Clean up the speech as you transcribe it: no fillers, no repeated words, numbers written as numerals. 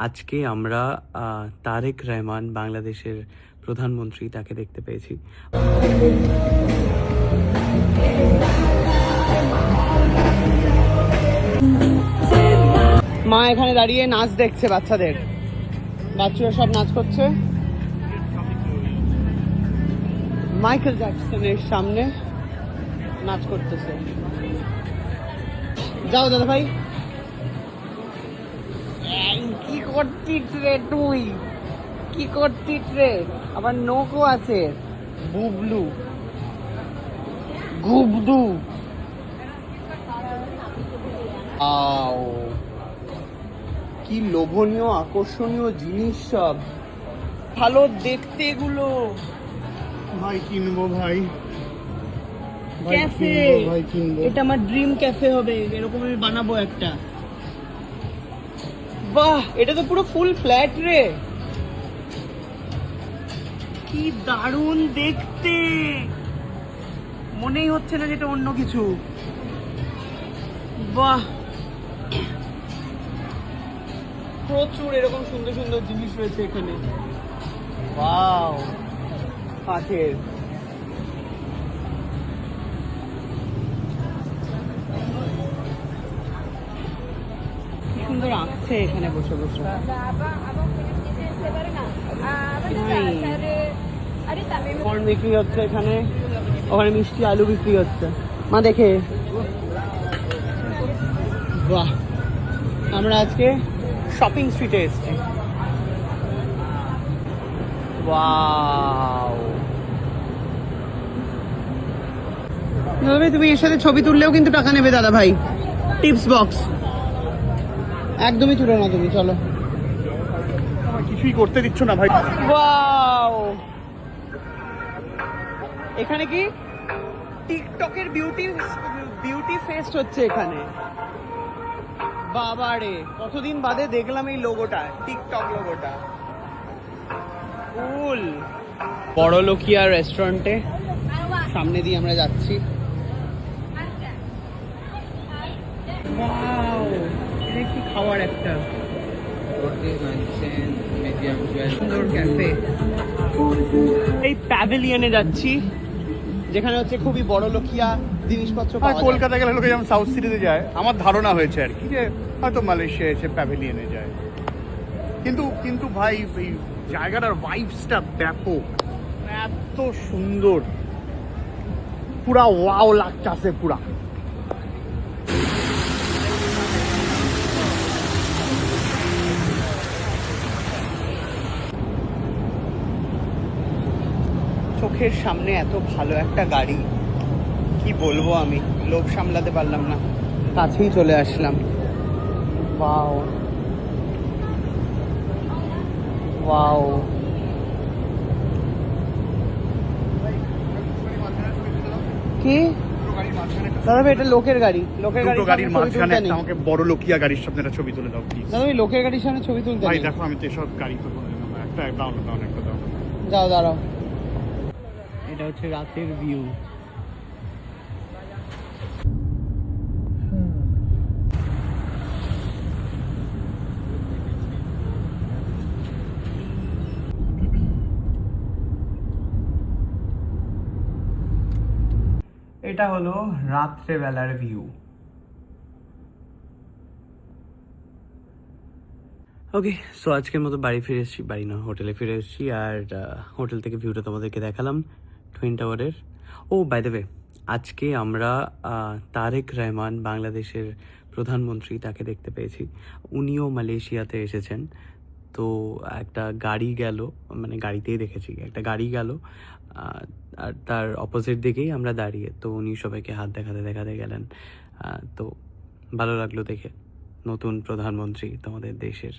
আজকে আমরা তারেক রহমান বাংলাদেশের প্রধানমন্ত্রী তাকে দেখতে পেয়েছি। মা এখানে দাঁড়িয়ে নাচ দেখছে, বাচ্চারা সব নাচ করছে। মাইকেল জ্যাকসনের সামনে নাচ করতেছে। যাও দাদা ভাই। কি করছিস রে তুই? কি করছিস রে? আবার নৌকো আছে, বুবলু গুবদু। কি লোভনীয় আকর্ষণীয় জিনিস সব, ভালো দেখতে এগুলো। ভাই কিনবো ভাই, ক্যাফে, ভাই কিনবো। এটা আমার ড্রিম ক্যাফে হবে, এরকম আমি বানাবো একটা। বাহ, এটা তো পুরো ফুল ফ্ল্যাট রে, কি দারুণ দেখতে। মনেই হচ্ছে না যেটা অন্য কিছু। বাহ, প্রচুর এরকম সুন্দর সুন্দর জিনিস রয়েছে এখানে। ওয়াও, কাঠের। কি সুন্দর আঁকছে এখানে বসে বসে। কর্ন বিক্রি হচ্ছে এখানে, ওখানে মিষ্টি আলু বিক্রি হচ্ছে। মা দেখে। বাহ, আমরা আজকে শপিং স্ট্রিটে এসেছি। ওয়াও, দাদা ভাই তুমি এর সাথে ছবি তুললেও কিন্তু টাকা নেবে দাদা ভাই। টিপস বক্স একদমই তুলো না তুমি, চলো। কিছুই করতে দিচ্ছ না ভাই। ওয়াও, এখানে কি টিকটকের বিউটি ফেস্ট হচ্ছে এখানে। বাবারে, কতদিন বাদে দেখলাম এই লোগোটা, টিকটক লোগোটা। কুল। বড়লোকিয়া রেস্টুরেন্টে সামনে দিয়ে আমরা যাচ্ছি। ওয়াও, এটা কি খাওয়ার একটা সুন্দর ক্যাফে। এই প্যাভিলিয়নে যাচ্ছি, যেখানে হচ্ছে খুবই বড়লোকিয়া জিনিসপত্র পাওয়া যায়। কলকাতা গেলে লোকে যেমন সাউথ সিটিতে যায়, আমার ধারণা হয়েছে আর কি যে হয়তো মালয়েশিয়া এসে প্যাভিলিয়নে যায়। কিন্তু ভাই এই জায়গাটার ভাইবসটা ব্যাপক, এত সুন্দর, পুরা ওয়াও লাগতাছে পুরা। চোখের সামনে এত ভালো একটা গাড়ি, কি বলবো, আমি লোভ সামলাতে পারলাম না, কাছেই চলে আসলাম। ওয়াও ওয়াও, কি দাদা ভাই, এটা লোকের গাড়ি। লোকের গাড়ির মাঝখানে নেই। আমাকে বড় লোকিয়া গাড়ির সামনে একটা ছবি তুলে দাও প্লিজ। দাদা ভাই, লোকের গাড়ির সামনে ছবি তুলতে ভাই নেই। দেখো, আমি তো এসব গাড়ি তো কোনোদিন না। একটা দাও, একটা দাও। যাও দাঁড়াও। এটা হচ্ছে রাতের ভিউ। এটা হলো রাত্রেবেলার ভিউ। ওকে, সো আজকের মতো বাড়ি ফিরে এসেছি, বাড়ি না হোটেলে ফিরে এসেছি। আর হোটেল থেকে ভিউটা তোমাদেরকে দেখালাম টুইন টাওয়ারের। ও বাই দ্য ওয়ে, আজকে আমরা তারেক রহমান বাংলাদেশের প্রধানমন্ত্রী তাকে দেখতে পেয়েছি। উনিও মালয়েশিয়াতে এসেছেন। তো একটা গাড়ি গেল, মানে গাড়িতেই দেখেছি, একটা গাড়ি গেল আর তার অপোজিট দিকেই আমরা দাঁড়িয়ে। তো উনি সবাইকে হাত দেখাতে দেখাতে গেলেন। তো ভালো লাগলো দেখে, নতুন প্রধানমন্ত্রী তোমাদের দেশের।